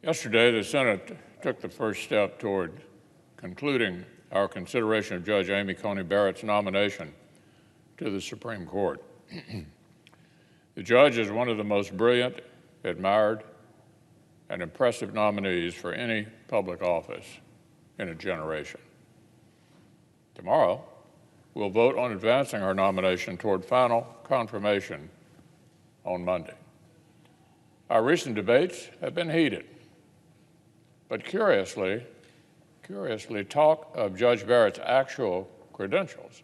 Yesterday, the Senate took the first step toward concluding our consideration of Judge Amy Coney Barrett's nomination to the Supreme Court. The judge is one of the most brilliant, admired, and impressive nominees for any public office in a generation. Tomorrow, we'll vote on advancing our nomination toward final confirmation on Monday. Our recent debates have been heated, but curiously, talk of Judge Barrett's actual credentials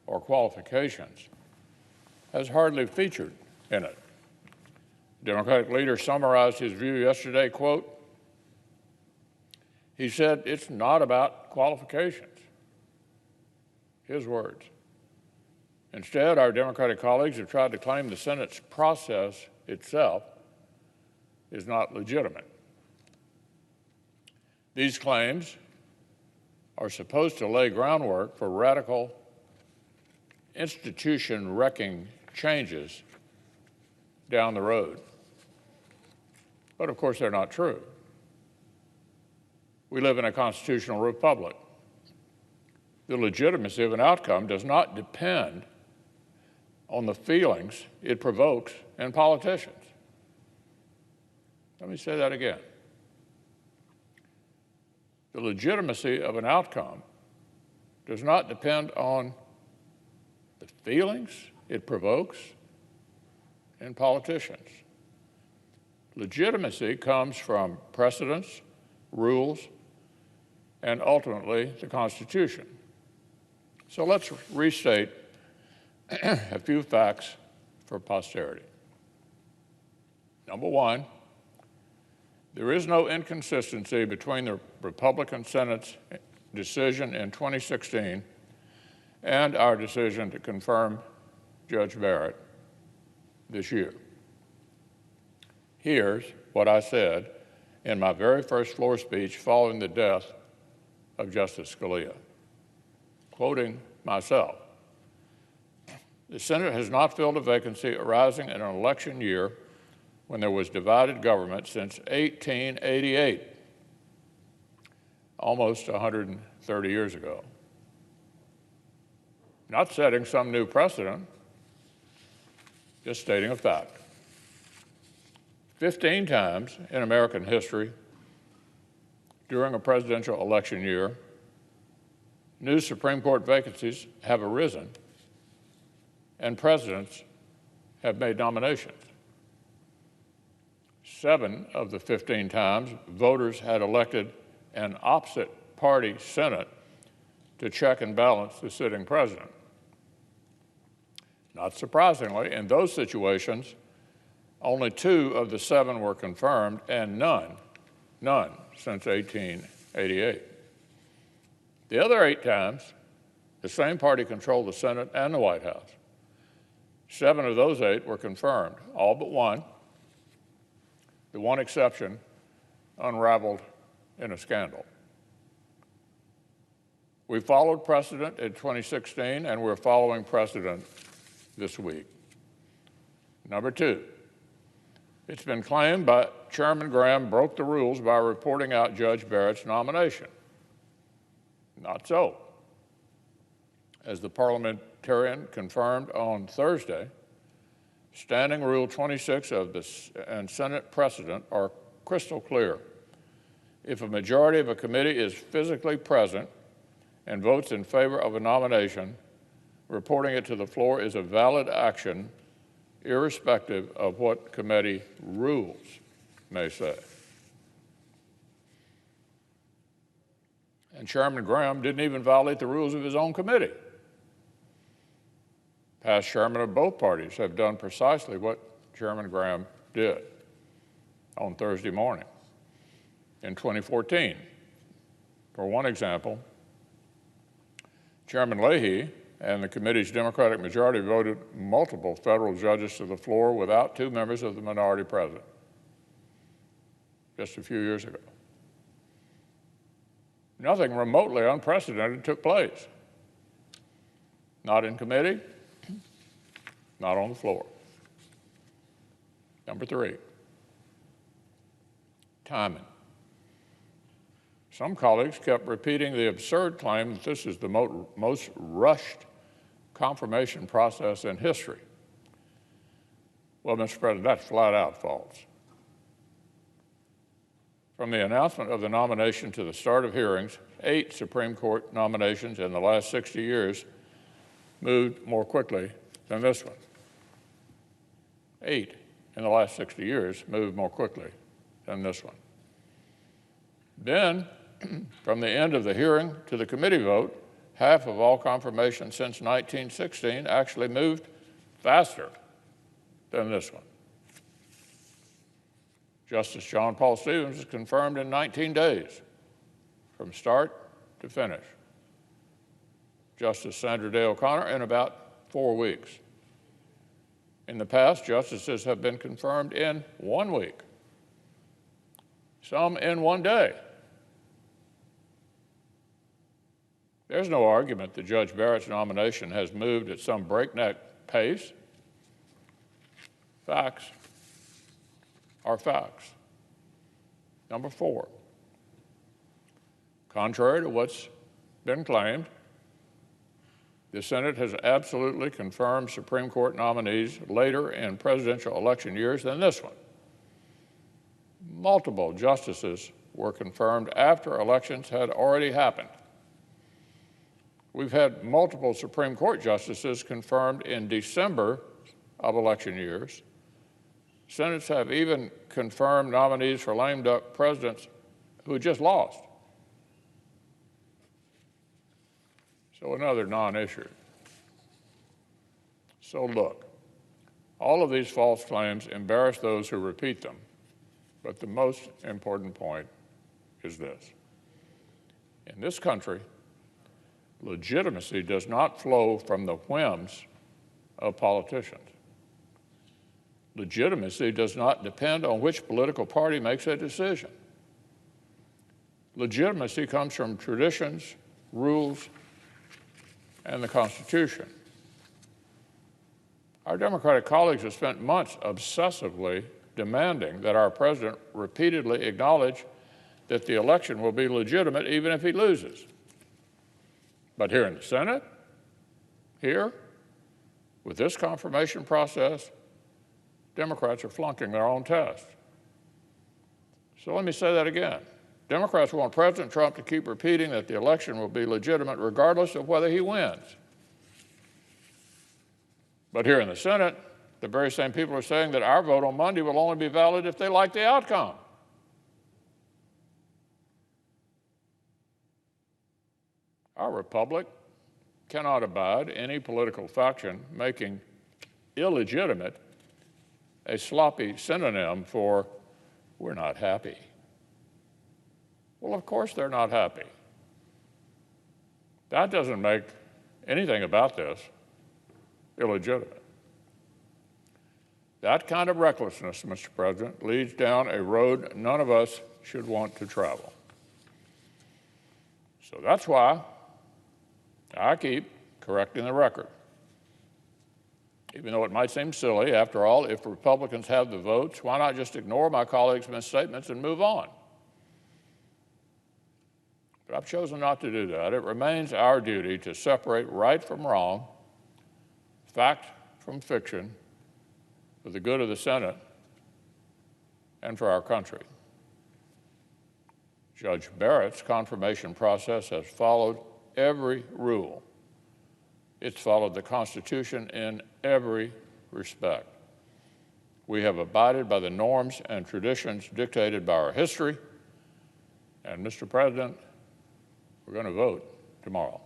or qualifications has hardly featured in it. The Democratic leader summarized his view yesterday, quote, he said, "It's not about qualifications." His words. Instead, our Democratic colleagues have tried to claim the Senate's process itself is not legitimate. These claims are supposed to lay groundwork for radical, institution-wrecking changes down the road. But of course, they're not true. We live in a constitutional republic. The legitimacy of an outcome does not depend on the feelings it provokes in politicians. Let me say that again. The legitimacy of an outcome does not depend on the feelings it provokes in politicians. Legitimacy comes from precedents, rules, and ultimately the Constitution. So let's restate a few facts for posterity. Number one, there is no inconsistency between the Republican Senate's decision in 2016 and our decision to confirm Judge Barrett this year. Here's what I said in my very first floor speech following the death of Justice Scalia, quoting myself. The Senate has not filled a vacancy arising in an election year when there was divided government since 1888, almost 130 years ago. Not setting some new precedent, just stating a fact. 15 times in American history, during a presidential election year, new Supreme Court vacancies have arisen and presidents have made nominations. 7 of the 15 times, voters had elected an opposite party Senate to check and balance the sitting president. Not surprisingly, in those situations, only 2 of the 7 were confirmed, and none since 1888. The other 8 times, the same party controlled the Senate and the White House. 7 of those 8 were confirmed, all but 1. The one exception unraveled in a scandal. We followed precedent in 2016, and we're following precedent this week. Number 2, it's been claimed by Chairman Graham broke the rules by reporting out Judge Barrett's nomination. Not so. As the parliamentarian confirmed on Thursday, Standing Rule 26 and Senate precedent are crystal clear. If a majority of a committee is physically present and votes in favor of a nomination, reporting it to the floor is a valid action, irrespective of what committee rules may say. And Chairman Graham didn't even violate the rules of his own committee. Past chairmen of both parties have done precisely what Chairman Graham did on Thursday morning. In 2014, for one example, Chairman Leahy and the committee's Democratic majority voted multiple federal judges to the floor without 2 members of the minority present, just a few years ago. Nothing remotely unprecedented took place. Not in committee, not on the floor. Number 3, timing. Some colleagues kept repeating the absurd claim that this is the most rushed confirmation process in history. Well, Mr. President, that's flat out false. From the announcement of the nomination to the start of hearings, 8 Supreme Court nominations in the last 60 years moved more quickly than this one. 8 in the last 60 years moved more quickly than this one. Then, from the end of the hearing to the committee vote, half of all confirmations since 1916 actually moved faster than this one. Justice John Paul Stevens was confirmed in 19 days, from start to finish. Justice Sandra Day O'Connor in about 4 weeks. In the past, justices have been confirmed in 1 week, some in 1 day. There's no argument that Judge Barrett's nomination has moved at some breakneck pace. Facts are facts. Number 4, contrary to what's been claimed, the Senate has absolutely confirmed Supreme Court nominees later in presidential election years than this one. Multiple justices were confirmed after elections had already happened. We've had multiple Supreme Court justices confirmed in December of election years. Senates have even confirmed nominees for lame duck presidents who just lost. So another non-issue. So look, all of these false claims embarrass those who repeat them, but the most important point is this. In this country, legitimacy does not flow from the whims of politicians. Legitimacy does not depend on which political party makes a decision. Legitimacy comes from traditions, rules, and the Constitution. Our Democratic colleagues have spent months obsessively demanding that our president repeatedly acknowledge that the election will be legitimate even if he loses. But here in the Senate, here, with this confirmation process, Democrats are flunking their own test. So let me say that again. Democrats want President Trump to keep repeating that the election will be legitimate regardless of whether he wins. But here in the Senate, the very same people are saying that our vote on Monday will only be valid if they like the outcome. Our republic cannot abide any political faction making illegitimate a sloppy synonym for "we're not happy." Well, of course they're not happy. That doesn't make anything about this illegitimate. That kind of recklessness, Mr. President, leads down a road none of us should want to travel. So that's why I keep correcting the record. Even though it might seem silly, after all, if Republicans have the votes, why not just ignore my colleagues' misstatements and move on? But I've chosen not to do that. It remains our duty to separate right from wrong, fact from fiction, for the good of the Senate and for our country. Judge Barrett's confirmation process has followed every rule. It's followed the Constitution in every respect. We have abided by the norms and traditions dictated by our history. And, Mr. President, we're going to vote tomorrow.